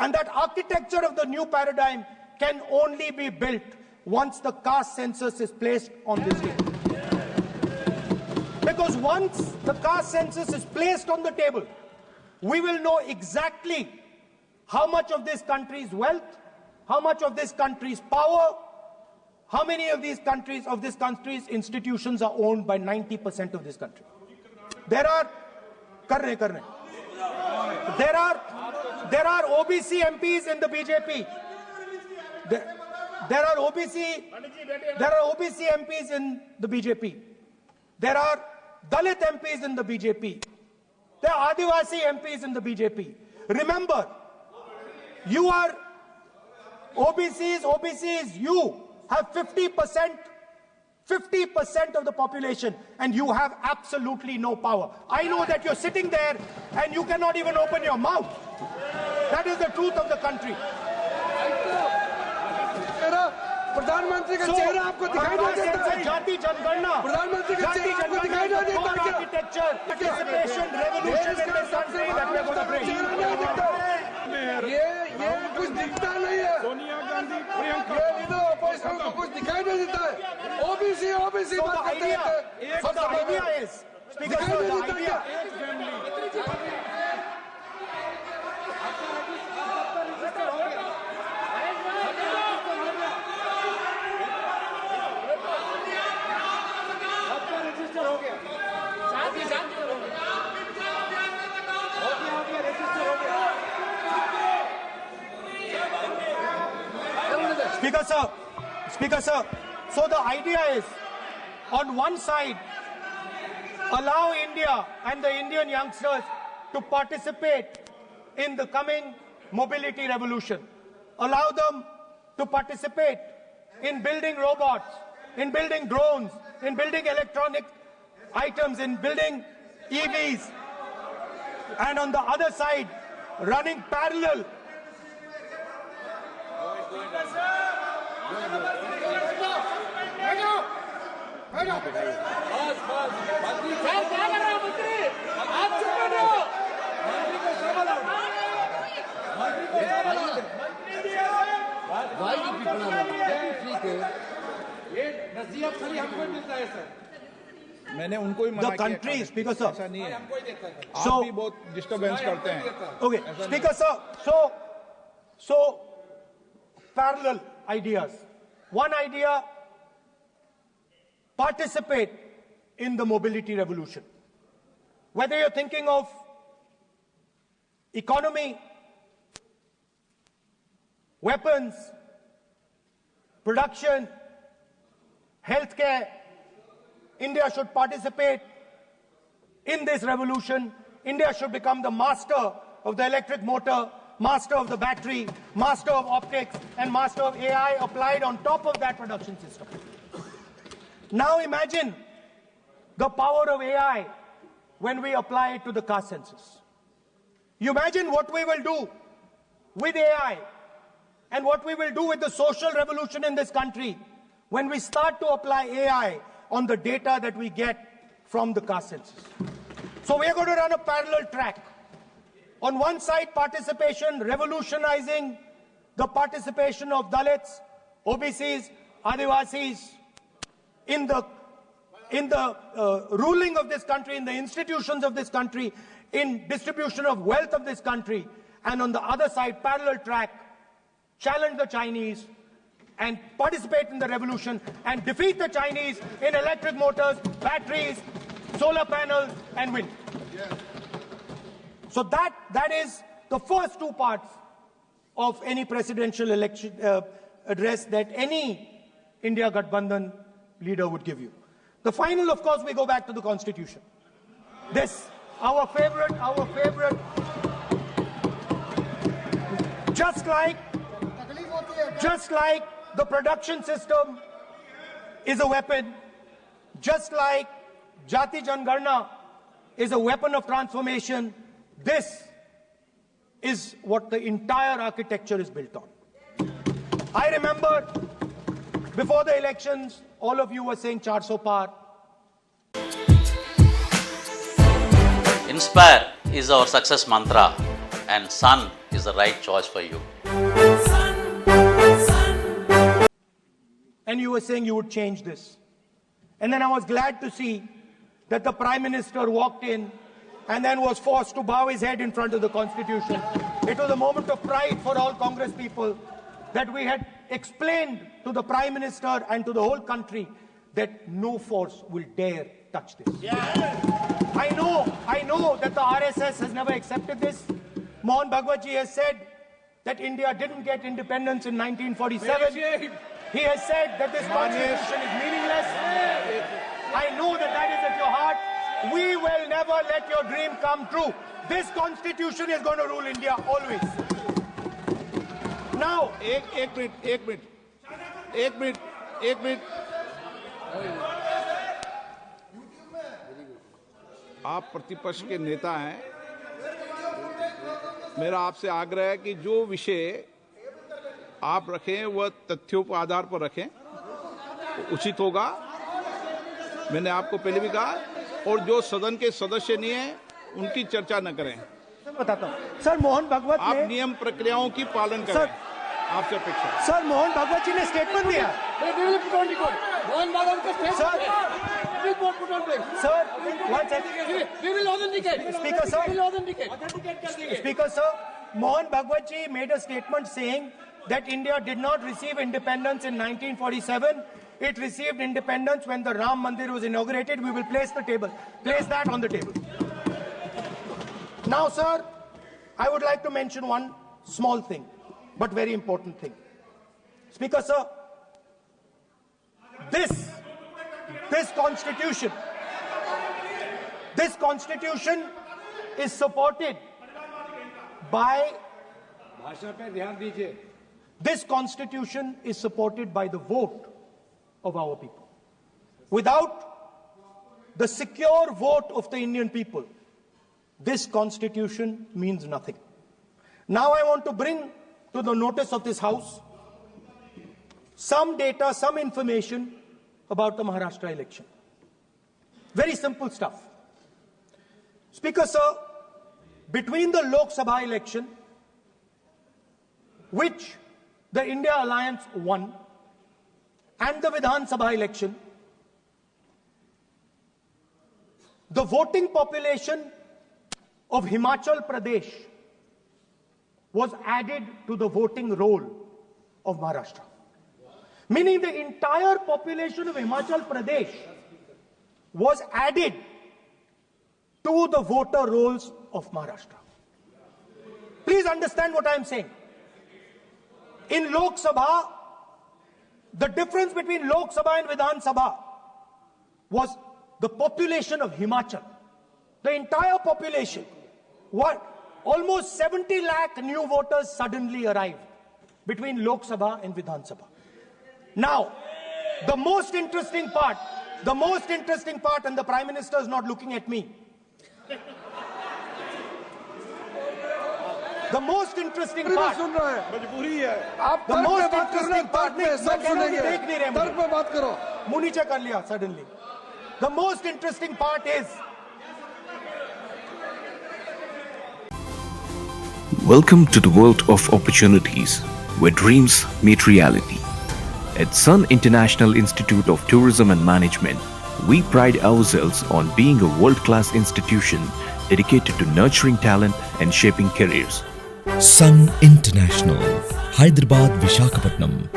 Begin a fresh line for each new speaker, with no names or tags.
And that architecture of the new paradigm can only be built once the caste census is placed on this day. Because once the caste census is placed on the table, we will know exactly how much of this country's wealth, how much of this country's power, how many of this country's institutions are owned by 90% of this country. There are OBC MPs in the BJP. There are OBC MPs in the BJP. There are Dalit MPs in the BJP. There are Adivasi MPs in the BJP. Remember, you are OBCs, you have 50% of the population, and you have absolutely no power. I know that you're sitting there and you cannot even open your mouth. That is the truth of the country.
प्रधानमंत्री का चेहरा आपको दिखाई नहीं देता है।
जाति जनगणना,
प्रधानमंत्री का चेहरा आपको दिखाई नहीं देता क्या?
Architecture, participation, revolution in this country that we are going to bring.
ये कुछ दिखता नहीं है। सोनिया गांधी, प्रियंका, ये लीडर ऑपोजिशन को कुछ दिखाई नहीं देता है। ओबीसी बात करते हैं।
So the idea is, Speaker sir, the idea. Speaker sir, so the idea is, on one side, allow India and the Indian youngsters to participate in the coming mobility revolution. Allow them to participate in building robots, in building drones, in building electronic items, in building EVs. And on the other side, running parallel.
मैंने उनको ही मना किया।
The country, Speaker sir.
ऐसा नहीं है।
So
आप भी बहुत डिस्टर्बेंस करते हैं।
Okay, Speaker sir. So parallel ideas. One idea: participate in the mobility revolution. Whether you're thinking of economy, weapons, production, healthcare, India should participate in this revolution. India should become the master of the electric motor, master of the battery, master of optics, and master of AI applied on top of that production system. Now imagine the power of AI when we apply it to the caste census. You imagine what we will do with AI and what we will do with the social revolution in this country when we start to apply AI on the data that we get from the caste census. So we are going to run a parallel track. On one side, participation, revolutionizing the participation of Dalits, OBCs, Adivasis in the ruling of this country, in the institutions of this country, in distribution of wealth of this country. And on the other side, parallel track, challenge the Chinese and participate in the revolution and defeat the Chinese in electric motors, batteries, solar panels, and wind. Yeah. So that is the first two parts of any presidential election address that any India Gathbandhan leader would give you. The final, of course, we go back to the Constitution. This, our favorite, just like the production system is a weapon, just like Jati Jangarna is a weapon of transformation, this is what the entire architecture is built on. I remember before the elections, all of you were saying 400 par.
Inspire is our success mantra, and Sun is the right choice for you.
And you were saying you would change this. And then I was glad to see that the Prime Minister walked in and then was forced to bow his head in front of the Constitution. It was a moment of pride for all Congress people that we had explained to the Prime Minister and to the whole country that no force will dare touch this. I know that the RSS has never accepted this. Mohan Bhagwatji has said that India didn't get independence in 1947. He has said that this constitution is meaningless. I know that that is at your heart. We will never let your dream come true. This constitution is going to rule India always. Now,
एक minute आप प्रतिपक्ष के नेता हैं। मेरा आपसे आग्रह है कि जो विषय आप रखें वह तथ्यों के आधार पर रखें, तो उचित होगा। मैंने आपको पहले भी कहा, और जो सदन के सदस्य नहीं है उनकी चर्चा न करें।
बताता हूं सर, मोहन भागवत
आप
ने
नियम प्रक्रियाओं की पालन करें, आपसे अपेक्षा।
सर, मोहन भागवत जी ने स्टेटमेंट दिया।
मोहन भागवत का statement
sir, one second.
We will authenticate.
Speaker sir,
We will authenticate.
Speaker sir, Mohan Bhagwat ji made a statement saying that India did not receive independence in 1947. It received independence when the Ram Mandir was inaugurated. We will place that on the table. Now, sir, I would like to mention one small thing, but very important thing. Speaker sir, this constitution is supported by
भाषा पे ध्यान दीजिए।
This constitution is supported by the vote of our people. Without the secure vote of the Indian people, this constitution means nothing. Now I want to bring to the notice of this House some data, some information about the Maharashtra election. Very simple stuff. Speaker sir, between the Lok Sabha election, which the India Alliance won, and the Vidhan Sabha election, the voting population of Himachal Pradesh was added to the voting roll of Maharashtra. Meaning the entire population of Himachal Pradesh was added to the voter rolls of Maharashtra. Please understand what I am saying. In Lok Sabha, the difference between Lok Sabha and Vidhan Sabha was the population of Himachal. The entire population. What? Almost 70 lakh new voters suddenly arrived between Lok Sabha and Vidhan Sabha. Now, the most interesting part, and the Prime Minister is not looking at me. The most interesting part.
मजबूरी है।
आप
The
तर्क
most
पे बात करना,
interesting part
तर्क पे सब सुनेंगे।
देख नहीं रहे
तर्क पे बात करो।
मुंह नीचे कर लिया suddenly. The most interesting part is
Welcome to the world of opportunities, where dreams meet reality. At Sun International Institute of Tourism and Management, we pride ourselves on being a world-class institution dedicated to nurturing talent and shaping careers.
Sun International, Hyderabad, Visakhapatnam.